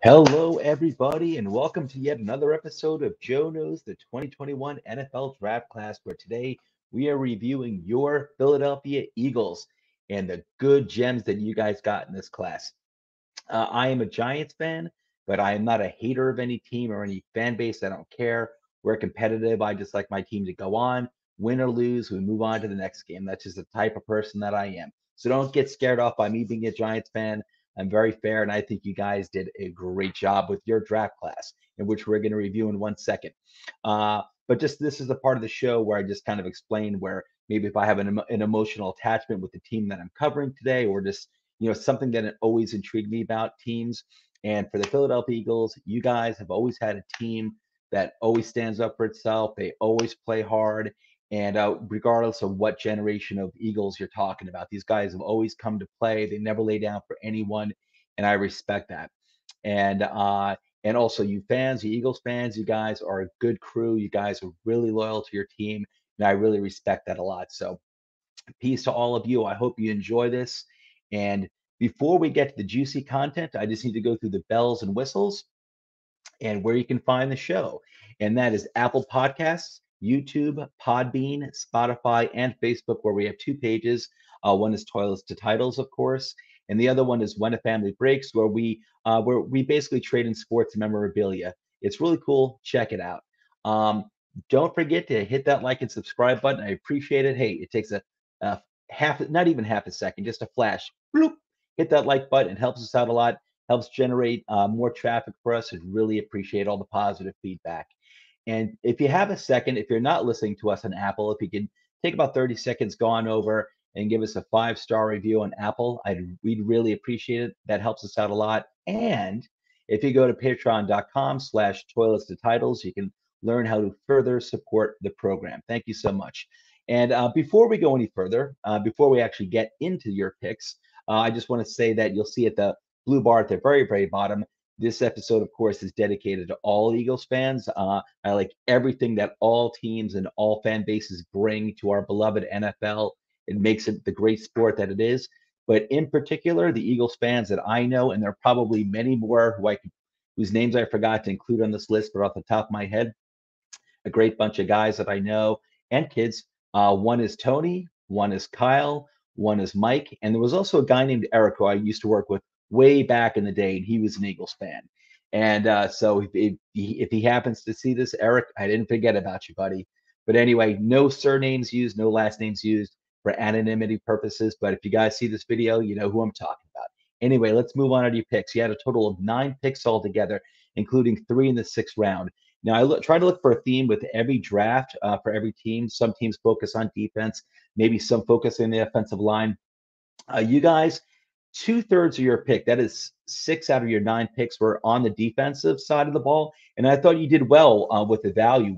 Hello, everybody, and welcome to yet another episode of Joe Knows the 2021 NFL Draft Class, where today we are reviewing your Philadelphia Eagles and the good gems that you guys got in this class. I am a Giants fan, but I am not a hater of any team or any fan base. I don't care. We're competitive. I just like my team to go on, win or lose. We move on to the next game. That's just the type of person that I am. So don't get scared off by me being a Giants fan. I'm very fair, and I think you guys did a great job with your draft class, in which we're going to review in 1 second. But just this is the part of the show where I just kind of explain where maybe if I have an emotional attachment with the team that I'm covering today, or just something that always intrigued me about teams. And for the Philadelphia Eagles, you guys have always had a team that always stands up for itself. They always play hard. And regardless of what generation of Eagles you're talking about, these guys have always come to play. They never lay down for anyone. And I respect that. And and also you fans, you Eagles fans, you guys are a good crew. You guys are really loyal to your team. And I really respect that a lot. So peace to all of you. I hope you enjoy this. And before we get to the juicy content, I just need to go through the bells and whistles and where you can find the show. And that is Apple Podcasts, YouTube, Podbean, Spotify, and Facebook, where we have two pages. One is Toilets to Titles, of course, and the other one is When a Family Breaks, where we basically trade in sports memorabilia. It's really cool. Check it out. Don't forget to hit that like and subscribe button. I appreciate it. Hey, it takes a not even half a second, just a flash. Bloop, hit that like button. It helps us out a lot, helps generate more traffic for us. And really appreciate all the positive feedback. And if you have a second, if you're not listening to us on Apple, if you can take about 30 seconds, go on over and give us a 5-star review on Apple, we'd really appreciate it. That helps us out a lot. And if you go to patreon.com/toilets to titles, you can learn how to further support the program. Thank you so much. And before we go any further, before we actually get into your picks, I just want to say that you'll see at the blue bar at the very, very bottom, this episode, of course, is dedicated to all Eagles fans. I like everything that all teams and all fan bases bring to our beloved NFL. It makes it the great sport that it is. But in particular, the Eagles fans that I know, and there are probably many more whose names I forgot to include on this list, but off the top of my head, a great bunch of guys that I know and kids. One is Tony, one is Kyle, one is Mike, and there was also a guy named Eric who I used to work with way back in the day, and he was an Eagles fan. And so if he happens to see this, Eric, I didn't forget about you, buddy. But anyway, no surnames used, no last names used for anonymity purposes. But if you guys see this video, you know who I'm talking about. Anyway, let's move on to your picks. You had a total of 9 picks altogether, including 3 in the 6th round. Now, try to look for a theme with every draft for every team. Some teams focus on defense, maybe some focus on the offensive line. You guys, 2/3 of your pick, that is 6 out of your 9 picks, were on the defensive side of the ball. And I thought you did well with the value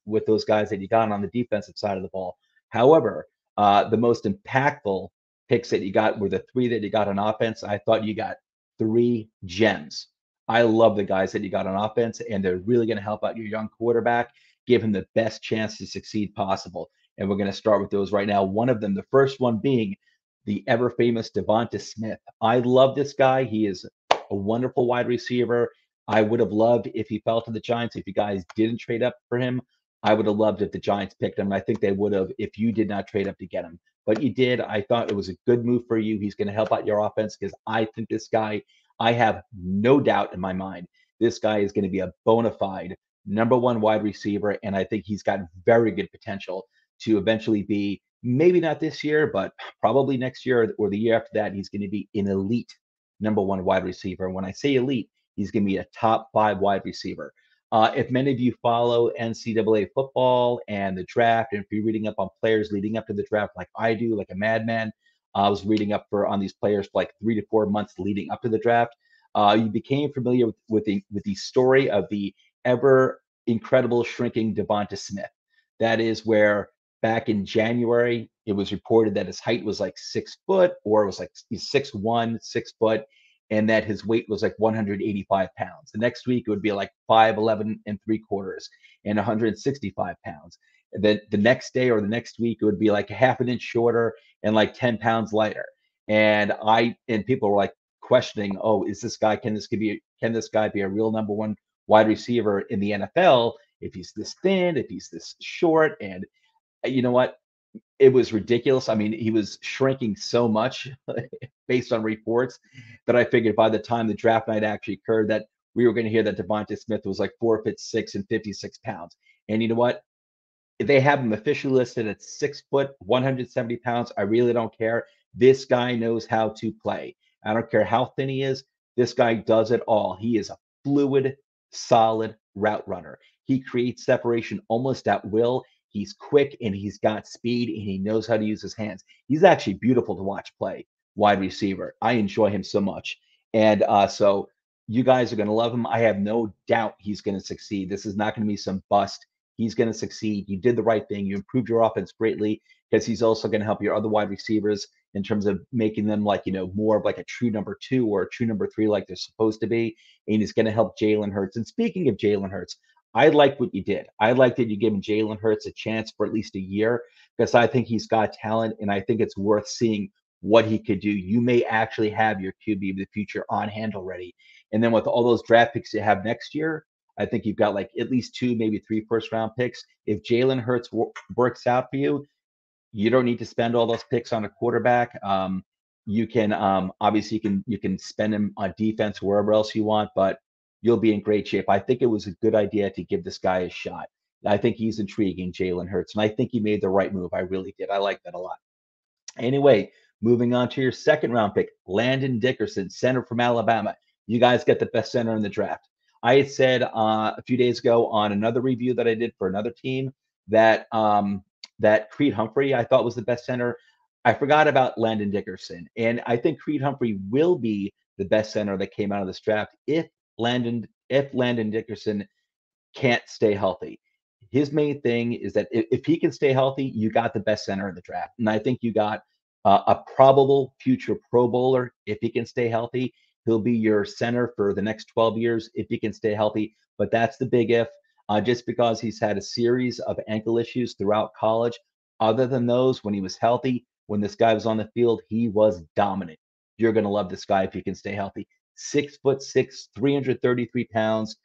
with those guys that you got on the defensive side of the ball. However, the most impactful picks that you got were the 3 that you got on offense. I thought you got 3 gems. I love the guys that you got on offense, and they're really going to help out your young quarterback, give him the best chance to succeed possible. And we're going to start with those right now. One of them, the first one being the ever famous Devonta Smith. I love this guy. He is a wonderful wide receiver. I would have loved if he fell to the Giants. If you guys didn't trade up for him, I would have loved if the Giants picked him. I think they would have if you did not trade up to get him. But you did. I thought it was a good move for you. He's going to help out your offense because I think this guy, I have no doubt in my mind, this guy is going to be a bona fide #1 wide receiver. And I think he's got very good potential to eventually be, maybe not this year, but probably next year or the year after that, he's going to be an elite #1 wide receiver. And when I say elite, he's going to be a top 5 wide receiver. If many of you follow NCAA football and the draft, and if you're reading up on players leading up to the draft like I do, like a madman, I was reading up on these players for like 3 to 4 months leading up to the draft. You became familiar with the story of the ever incredible shrinking Devonta Smith. That is where back in January, it was reported that his height was like 6 foot, or it was like he's 6'1", 6 foot, and that his weight was like 185 pounds. The next week, it would be like 5'11 3/4 and 165 pounds. And then the next day or the next week, it would be like a half an inch shorter and like 10 pounds lighter. And people were like questioning, oh, is this guy, can this guy be a real number one wide receiver in the NFL if he's this thin, if he's this short? And you know what? It was ridiculous. I mean, he was shrinking so much based on reports that I figured by the time the draft night actually occurred that we were going to hear that Devonta Smith was like 4'6" and 56 pounds. And you know what? They have him officially listed at 6 foot, 170 pounds. I really don't care. This guy knows how to play. I don't care how thin he is. This guy does it all. He is a fluid, solid route runner. He creates separation almost at will. He's quick and he's got speed and he knows how to use his hands. He's actually beautiful to watch play, wide receiver. I enjoy him so much. And so you guys are going to love him. I have no doubt he's going to succeed. This is not going to be some bust. He's going to succeed. You did the right thing. You improved your offense greatly because he's also going to help your other wide receivers in terms of making them like, more of like a true number 2 or a true number 3 like they're supposed to be. And he's going to help Jalen Hurts. And speaking of Jalen Hurts, I like what you did. I like that you gave Jalen Hurts a chance for at least a year because I think he's got talent and I think it's worth seeing what he could do. You may actually have your QB of the future on hand already. And then with all those draft picks you have next year, I think you've got like at least 2, maybe 3 first-round picks. If Jalen Hurts works out for you, you don't need to spend all those picks on a quarterback. You can obviously you can spend them on defense wherever else you want, but you'll be in great shape. I think it was a good idea to give this guy a shot. I think he's intriguing, Jalen Hurts, and I think he made the right move. I really did. I like that a lot. Anyway, moving on to your second round pick, Landon Dickerson, center from Alabama. You guys get the best center in the draft. I had said a few days ago on another review that I did for another team that that Creed Humphrey I thought was the best center. I forgot about Landon Dickerson, and I think Creed Humphrey will be the best center that came out of this draft if Landon Dickerson can't stay healthy. His main thing is that if he can stay healthy, you got the best center in the draft. And I think you got a probable future Pro Bowler. If he can stay healthy, he'll be your center for the next 12 years if he can stay healthy. But that's the big if, just because he's had a series of ankle issues throughout college. Other than those, when he was healthy, when this guy was on the field, he was dominant. You're going to love this guy if he can stay healthy. 6'6", 333 pounds.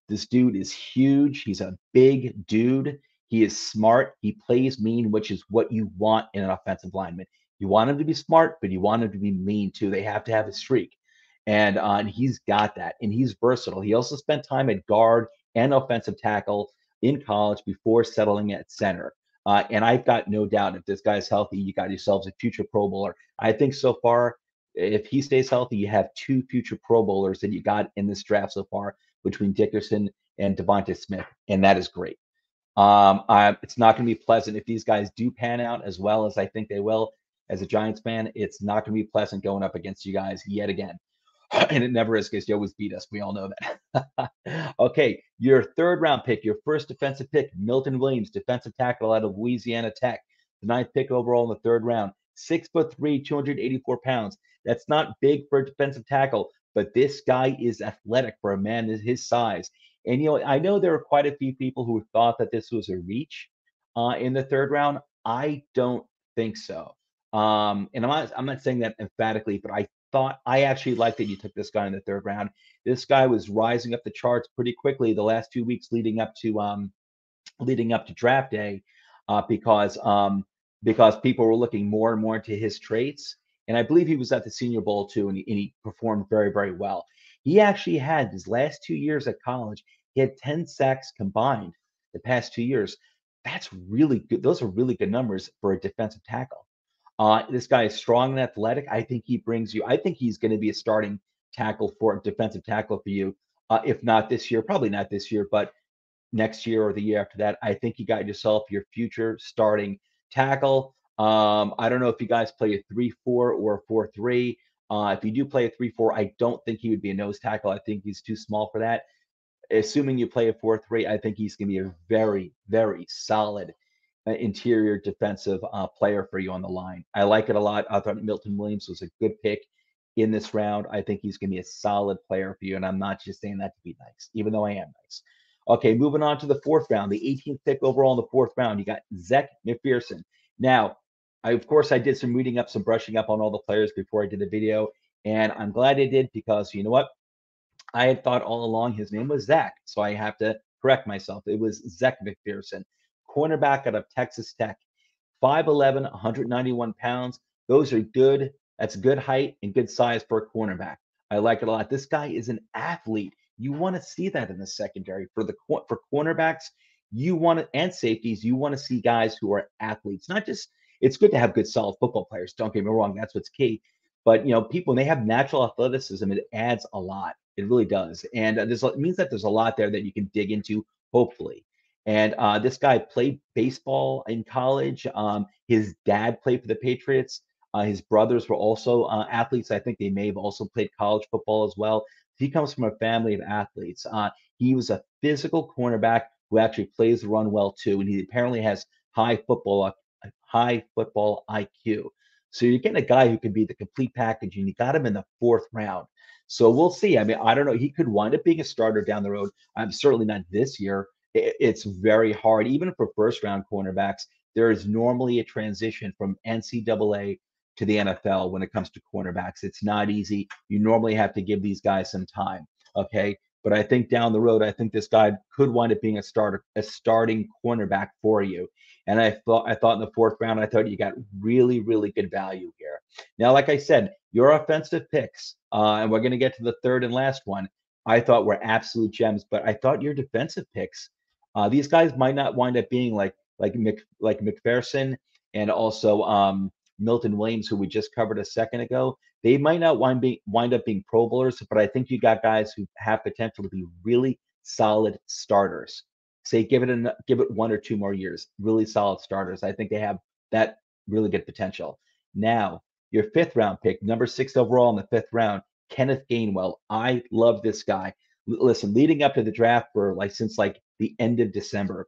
This dude is huge. He's a big dude. He is smart. He plays mean, which is what you want in an offensive lineman. You want him to be smart, but you want him to be mean too. They have to have a streak. And he's got that. And he's versatile. He also spent time at guard and offensive tackle in college before settling at center. And I've got no doubt if this guy's healthy, you got yourselves a future Pro Bowler. I think so far, if he stays healthy, you have 2 future Pro Bowlers that you got in this draft so far between Dickerson and Devonta Smith, and that is great. It's not going to be pleasant if these guys do pan out as well as I think they will. As a Giants fan, it's not going to be pleasant going up against you guys yet again. And it never is because you always beat us. We all know that. Okay, your third round pick, your first defensive pick, Milton Williams, defensive tackle out of Louisiana Tech. The 9th pick overall in the 3rd round. 6'3", 284 pounds. That's not big for a defensive tackle, but this guy is athletic for a man his size. And, I know there are quite a few people who thought that this was a reach in the 3rd round. I don't think so. And I'm not saying that emphatically, but I actually liked that you took this guy in the 3rd round. This guy was rising up the charts pretty quickly the last 2 weeks leading up to draft day, because people were looking more and more into his traits. And I believe he was at the Senior Bowl too, and he performed very, very well. He actually had his last 2 years at college, he had 10 sacks combined the past 2 years. That's really good. Those are really good numbers for a defensive tackle. This guy is strong and athletic. I think he's going to be a starting defensive tackle for you. If not this year, probably not this year, but next year or the year after that. I think you got yourself your future starting tackle. I don't know if you guys play a 3-4 or a 4-3. If you do play a 3-4, I don't think he would be a nose tackle. I think he's too small for that. Assuming you play a 4-3, I think he's going to be a very, very solid interior defensive player for you on the line. I like it a lot. I thought Milton Williams was a good pick in this round. I think he's going to be a solid player for you, and I'm not just saying that to be nice, even though I am nice. Okay, moving on to the 4th round, the 18th pick overall in the 4th round, you got Zach McPherson. Now, of course, I did some reading up, some brushing up on all the players before I did the video, And I'm glad they did because you know what? I had thought all along his name was Zach, so I have to correct myself. It was Zach McPherson, cornerback out of Texas Tech. 5'11", 191 pounds. Those are good. That's good height and good size for a cornerback. I like it a lot. This guy is an athlete. You want to see that in the secondary for cornerbacks. You want to and safeties. You want to see guys who are athletes. Not just it's good to have good solid football players. Don't get me wrong. That's what's key. But people when they have natural athleticism, it adds a lot. It really does, and it means that there's a lot there that you can dig into. Hopefully, and this guy played baseball in college. His dad played for the Patriots. His brothers were also athletes. I think they may have also played college football as well. He comes from a family of athletes. He was a physical cornerback who actually plays the run well too, and he apparently has high football IQ. So you're getting a guy who can be the complete package, and you got him in the fourth round. So we'll see. I mean, I don't know. He could wind up being a starter down the road. I'm certainly not this year. It's very hard, even for first round cornerbacks. There is normally a transition from NCAA to the NFL when it comes to cornerbacks. It's not easy. You normally have to give these guys some time. Okay. But I think down the road, I think this guy could wind up being a starting cornerback for you. And I thought in the fourth round, I thought you got really, really good value here. Now, like I said, your offensive picks, and we're going to get to the third and last one, I thought were absolute gems, but I thought your defensive picks, these guys might not wind up being like McPherson and also Milton Williams, who we just covered a second ago. They might not wind up being Pro Bowlers, but I think you got guys who have potential to be really solid starters. Say give it 1 or 2 more years, really solid starters. I think they have that really good potential. Now, your fifth round pick, number 6 overall in the fifth round, Kenneth Gainwell. I love this guy. Listen, leading up to the draft for since the end of December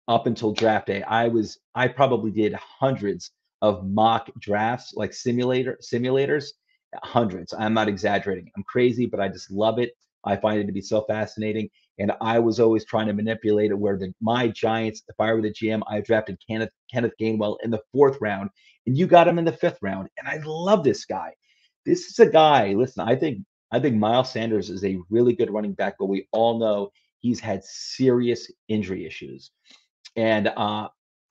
up until draft day, I probably did hundreds of mock drafts, like simulators, hundreds. I'm not exaggerating. I'm crazy, but I just love it. I find it to be so fascinating. And I was always trying to manipulate it where my Giants, if I were the GM, I drafted Kenneth Gainwell in the fourth round, and you got him in the fifth round. And I love this guy. This is a guy. Listen, I think Miles Sanders is a really good running back, but we all know he's had serious injury issues. And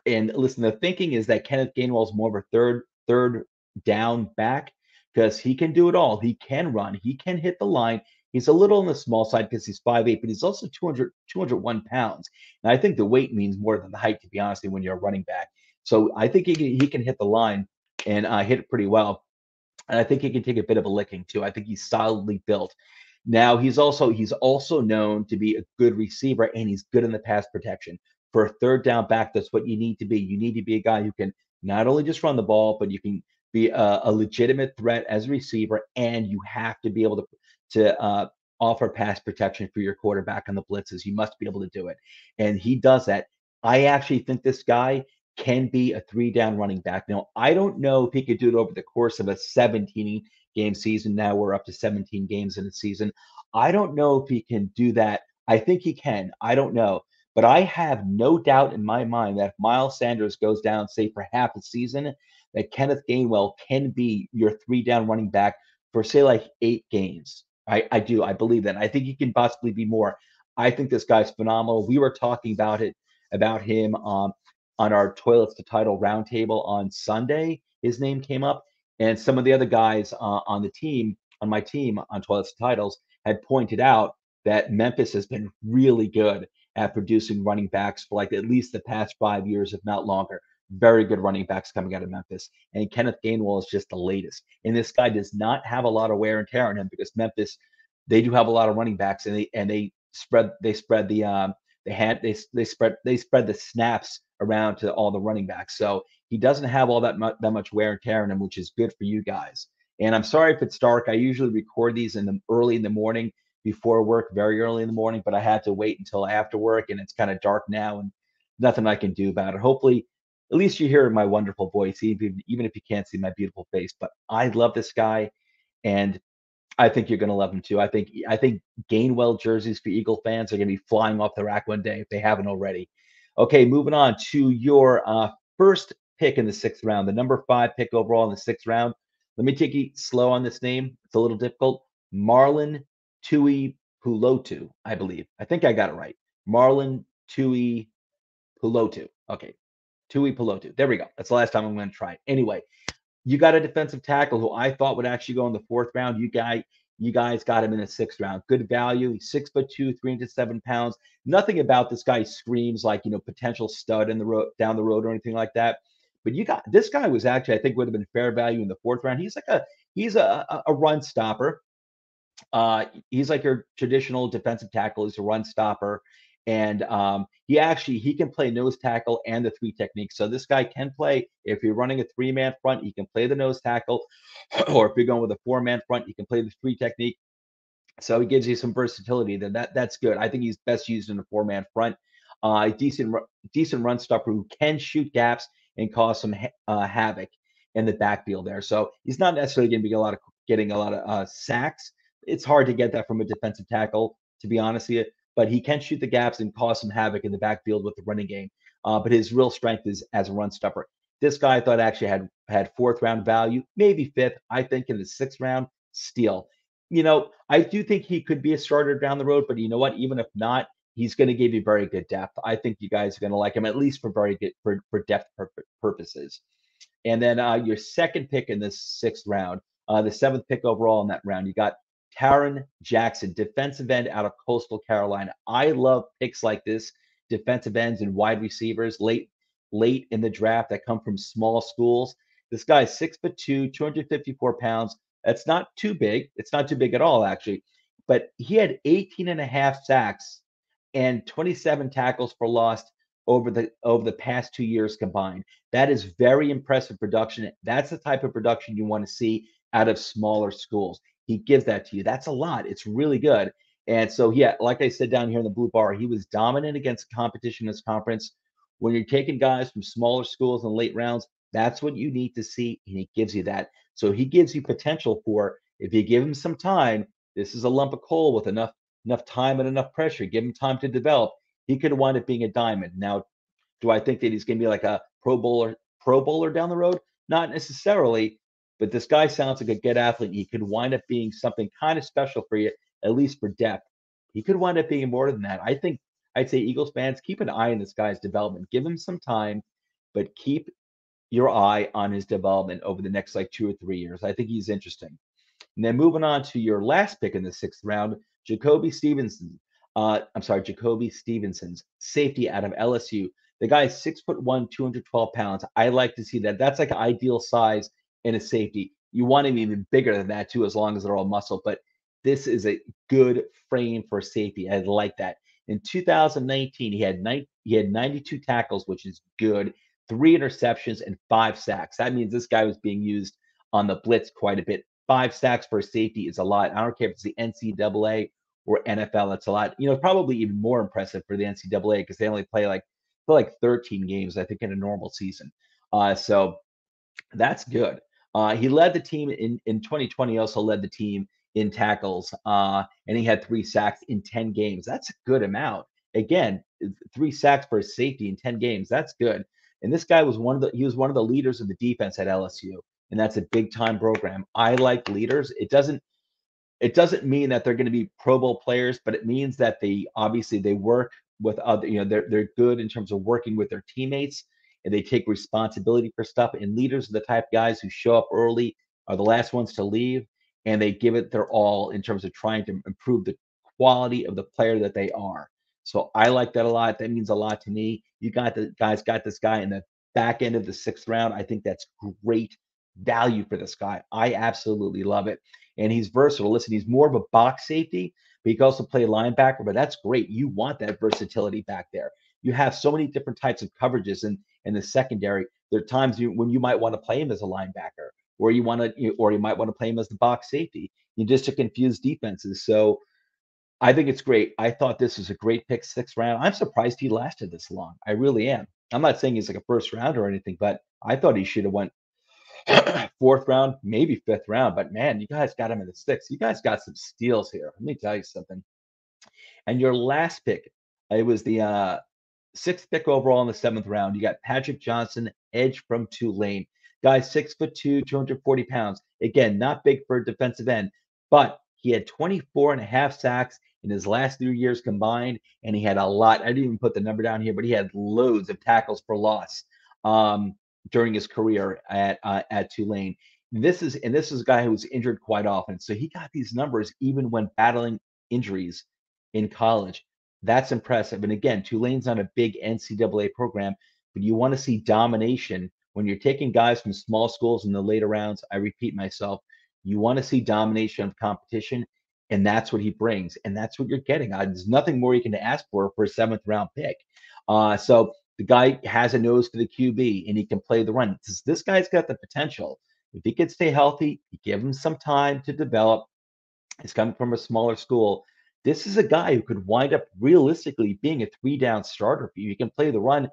listen, the thinking is that Kenneth Gainwell is more of a third down back because he can do it all. He can run, he can hit the line. He's a little on the small side because he's 5'8", but he's also 201 pounds. And I think the weight means more than the height, to be honest, when you're a running back. So I think he can hit the line and hit it pretty well. And I think he can take a bit of a licking too. I think he's solidly built. Now he's also known to be a good receiver, and he's good in the pass protection. For a third down back, that's what you need to be. You need to be a guy who can not only just run the ball, but you can be a legitimate threat as a receiver, and you have to be able to offer pass protection for your quarterback on the blitzes. You must be able to do it, and he does that. I actually think this guy can be a 3 down running back. Now, I don't know if he could do it over the course of a 17 game season. Now we're up to 17 games in a season. I don't know if he can do that. I think he can. I don't know. But I have no doubt in my mind that if Miles Sanders goes down, say, for half a season, that Kenneth Gainwell can be your 3 down running back for, say, like 8 games. I do. I believe that. I think he can possibly be more. I think this guy's phenomenal. We were talking about him on our Toilets to Title roundtable on Sunday. His name came up, and some of the other guys on my team on Toilets to Titles, had pointed out that Memphis has been really good at producing running backs for at least the past 5 years, if not longer. Very good running backs coming out of Memphis. And Kenneth Gainwell is just the latest. And this guy does not have a lot of wear and tear on him because Memphis, they do have a lot of running backs, and they spread the they spread the snaps around to all the running backs. So he doesn't have all that much wear and tear on him, which is good for you guys. And I'm sorry if it's dark. I usually record these early in the morning before work, very early in the morning, but I had to wait until after work, and it's kind of dark now, and nothing I can do about it. Hopefully, at least you hear my wonderful voice, even if you can't see my beautiful face. But I love this guy, and I think you're going to love him too. I think Gainwell jerseys for Eagle fans are going to be flying off the rack one day if they haven't already. Okay, moving on to your first pick in the sixth round, the number 5 pick overall in the sixth round. Let me take you slow on this name. It's a little difficult. Marlin Tuipulotu, I believe. I think I got it right. Marlin Tuipulotu. Okay, Tuipulotu. There we go. That's the last time I'm going to try it. Anyway, you got a defensive tackle who I thought would actually go in the fourth round. You guys got him in the sixth round. Good value. He's 6'2", 307 pounds. Nothing about this guy screams like, potential stud in the road down the road or anything like that. But you got this guy was actually, I think, would have been fair value in the fourth round. He's a run stopper. He's like your traditional defensive tackle. He's a run stopper, and he can play nose tackle and the three technique. So this guy can play if you're running a three-man front, he can play the nose tackle, or if you're going with a four-man front, he can play the three technique. So he gives you some versatility. That's good. I think he's best used in a four-man front. Decent run stopper who can shoot gaps and cause some havoc in the backfield there. So he's not necessarily going to be getting a lot of sacks. It's hard to get that from a defensive tackle, to be honest with you. But he can shoot the gaps and cause some havoc in the backfield with the running game. But his real strength is as a run stopper. This guy I thought actually had fourth round value, maybe fifth. I think in the sixth round, steal. I do think he could be a starter down the road, but you know what? Even if not, he's going to give you very good depth. I think you guys are going to like him, at least for very good for depth purposes. And then your second pick in this sixth round, the seventh pick overall in that round, you got Taron Jackson, defensive end out of Coastal Carolina. I love picks like this, defensive ends and wide receivers late in the draft that come from small schools. This guy's 6'2", 254 pounds. That's not too big. It's not too big at all, actually. But he had 18 and a half sacks and 27 tackles for loss over the past 2 years combined. That is very impressive production. That's the type of production you want to see out of smaller schools. He gives that to you. That's a lot. It's really good. And so, yeah, like I said down here in the blue bar, he was dominant against competition in this conference. When you're taking guys from smaller schools in late rounds, that's what you need to see, and he gives you that. So he gives you potential for, if you give him some time, this is a lump of coal with enough time and enough pressure. Give him time to develop. He could wind up being a diamond. Now, do I think that he's going to be like a Pro Bowler down the road? Not necessarily, but this guy sounds like a good athlete. He could wind up being something kind of special for you, at least for depth. He could wind up being more than that. I think I'd say Eagles fans, keep an eye on this guy's development. Give him some time, but keep your eye on his development over the next like 2 or 3 years. I think he's interesting. And then moving on to your last pick in the sixth round, Jacoby Stevenson. Jacoby Stevenson's safety out of LSU. The guy is 6'1", 212 pounds. I like to see that. That's like an ideal size in a safety. You want him even bigger than that too, as long as they're all muscle. But this is a good frame for safety. I like that. In 2019, he had 92 tackles, which is good. 3 interceptions and 5 sacks. That means this guy was being used on the blitz quite a bit. 5 sacks for a safety is a lot. I don't care if it's the NCAA or NFL. That's a lot. Probably even more impressive for the NCAA because they only play like 13 games, I think, in a normal season. So that's good. He led the team in 2020. He also led the team in tackles, and he had 3 sacks in 10 games. That's a good amount. Again, 3 sacks for a safety in 10 games. That's good. And this guy was one of the leaders of the defense at LSU, and that's a big time program. I like leaders. It doesn't mean that they're going to be Pro Bowl players, but it means that they work with other, they're good in terms of working with their teammates, and they take responsibility for stuff. And leaders are the type of guys who show up early, are the last ones to leave, and they give it their all in terms of trying to improve the quality of the player that they are. So I like that a lot. That means a lot to me. You got this guy in the back end of the sixth round. I think that's great value for this guy. I absolutely love it. And he's versatile. Listen, he's more of a box safety, but he can also play linebacker, but that's great. You want that versatility back there. You have so many different types of coverages in the secondary. There are times when you might want to play him as a linebacker, or you might want to play him as the box safety, just to confuse defenses. So I think it's great. I thought this was a great pick, sixth round. I'm surprised he lasted this long. I really am. I'm not saying he's like a first round or anything, but I thought he should have went fourth round, maybe fifth round. But man, you guys got him in the sixth. You guys got some steals here. Let me tell you something. And your last pick, it was the sixth pick overall in the seventh round. You got Patrick Johnson, edge from Tulane. Guy's 6'2", 240 pounds. Again, not big for a defensive end, but he had 24 and a half sacks in his last 3 years combined, and he had a lot. I didn't even put the number down here, but he had loads of tackles for loss during his career at Tulane. This is a guy who was injured quite often, so he got these numbers even when battling injuries in college. That's impressive. And again, Tulane's not a big NCAA program, but you want to see domination when you're taking guys from small schools in the later rounds. I repeat myself, you want to see domination of competition, and that's what he brings, and that's what you're getting. There's nothing more you can ask for a seventh round pick. So the guy has a nose for the QB, and he can play the run. This guy's got the potential. If he could stay healthy, you give him some time to develop. He's coming from a smaller school. This is a guy who could wind up realistically being a 3-down starter for you. He can play the run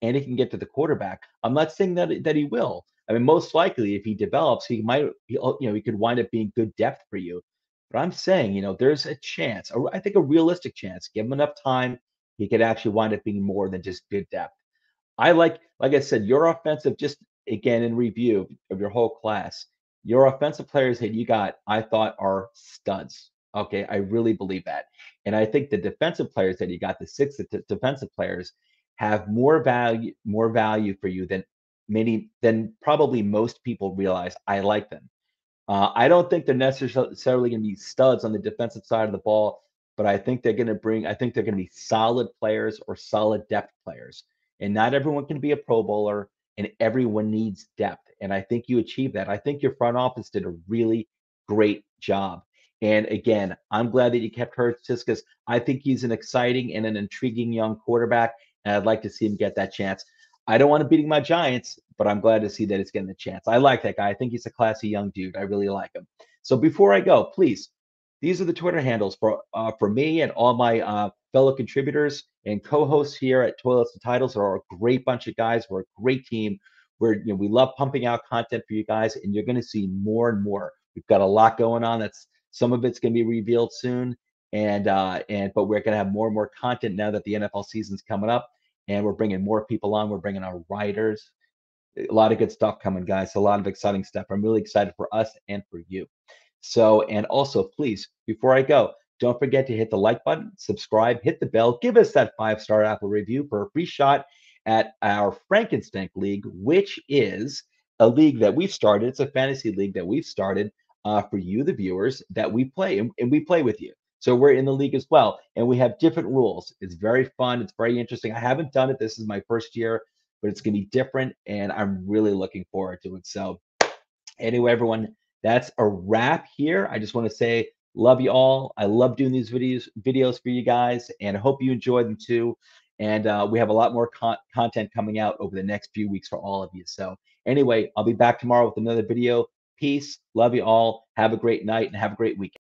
and he can get to the quarterback. I'm not saying that he will. I mean, most likely, if he develops, he could wind up being good depth for you. But I'm saying, there's a chance. I think a realistic chance. Give him enough time, he could actually wind up being more than just good depth. Like I said, your offensive, just again in review of your whole class, your offensive players that you got, I thought are studs. Okay, I really believe that. And I think the defensive players that you got, the six defensive players, have more value for you than probably most people realize. I like them. I don't think they're necessarily going to be studs on the defensive side of the ball, but I think they're going to be solid players or solid depth players. And not everyone can be a Pro Bowler, and everyone needs depth. And I think you achieved that. I think your front office did a really great job. And again, I'm glad that you kept Hurts just because I think he's an exciting and an intriguing young quarterback, and I'd like to see him get that chance. I don't want to beating my Giants, but I'm glad to see that he's getting the chance. I like that guy. I think he's a classy young dude. I really like him. So before I go, please, these are the Twitter handles for me and all my fellow contributors and co-hosts here at Toilets and Titles. Are a great bunch of guys. We're a great team. We love pumping out content for you guys, and you're going to see more and more. We've got a lot going on. Some of it's going to be revealed soon, but we're going to have more and more content now that the NFL season's coming up. And we're bringing more people on. We're bringing our writers. A lot of good stuff coming, guys. A lot of exciting stuff. I'm really excited for us and for you. So, and also, please, before I go, don't forget to hit the like button, subscribe, hit the bell, give us that 5-star Apple review for a free shot at our Frankenstein League, which is a league that we've started. It's a fantasy league that we've started for you, the viewers, that we play, and we play with you. So we're in the league as well, and we have different rules. It's very fun. It's very interesting. I haven't done it. This is my first year, but it's going to be different, and I'm really looking forward to it. So anyway, everyone, that's a wrap here. I just want to say love you all. I love doing these videos for you guys, and I hope you enjoy them too. And we have a lot more content coming out over the next few weeks for all of you. So anyway, I'll be back tomorrow with another video. Peace. Love you all. Have a great night and have a great weekend.